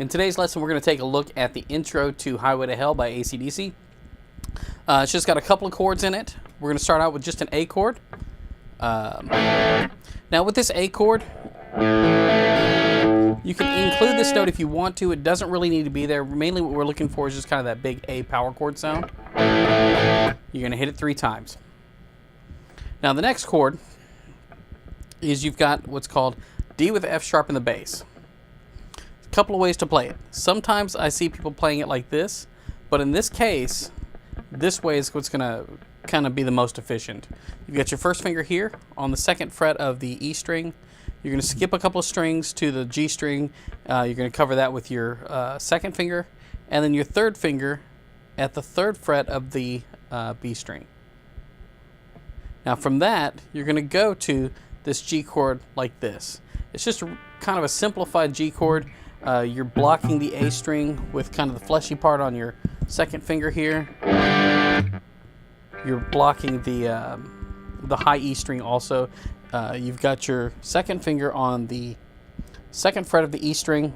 In today's lesson, we're going to take a look at the intro to Highway to Hell by AC/DC. It's just got a couple of chords in it. We're going to start out with just an A chord. Now with this A chord, you can include this note if you want to. It doesn't really need to be there. Mainly what we're looking for is just kind of that big A power chord sound. You're going to hit it 3 times. Now the next chord is you've got what's called D with F sharp in the bass. A couple of ways to play it. Sometimes I see people playing it like this, but in this case, this way is what's going to kind of be the most efficient. You've got your first finger here on the 2nd fret of the E string. You're going to skip a couple of strings to the G string. You're going to cover that with your 2nd finger, and then your 3rd finger at the 3rd fret of the B string. Now from that, you're going to go to this G chord like this. It's just kind of a simplified G chord. You're blocking the A string with kind of the fleshy part on your 2nd finger here. You're blocking the high E string also. You've got your 2nd finger on the 2nd fret of the E string.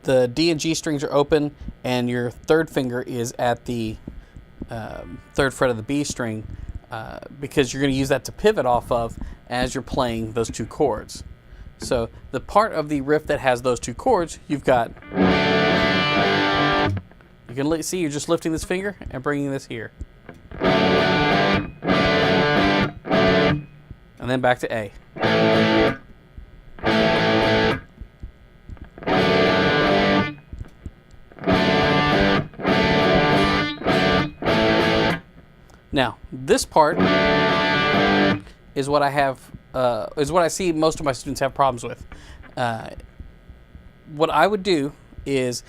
The D and G strings are open, and your 3rd finger is at the 3rd fret of the B string, because you're going to use that to pivot off of as you're playing those 2 chords. So the part of the riff that has those 2 chords, you've got, you can see you're just lifting this finger and bringing this here. And then back to A. Now, this part is what I have, is what I see most of my students have problems with. What I would do is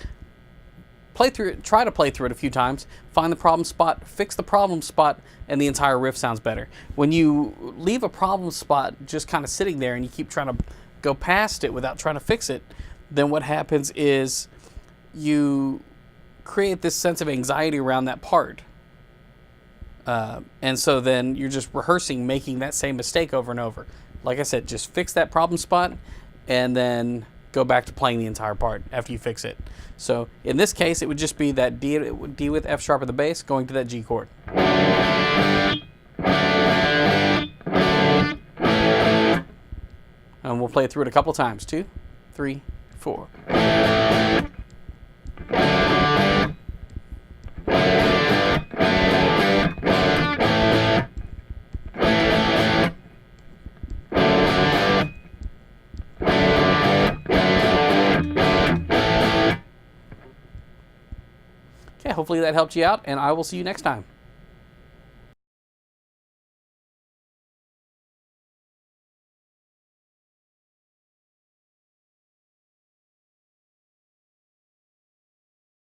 play through it, try to play through it a few times, find the problem spot, fix the problem spot, and the entire riff sounds better. When you leave a problem spot just kind of sitting there and you keep trying to go past it without trying to fix it, then what happens is you create this sense of anxiety around that part. And so then you're just rehearsing making that same mistake over and over. Like I said, just fix that problem spot and then go back to playing the entire part after you fix it. So in this case, it would just be that D with F sharp at the bass going to that G chord. And we'll play through it a couple times. 2, 3, 4. Okay, hopefully that helped you out, and I will see you next time.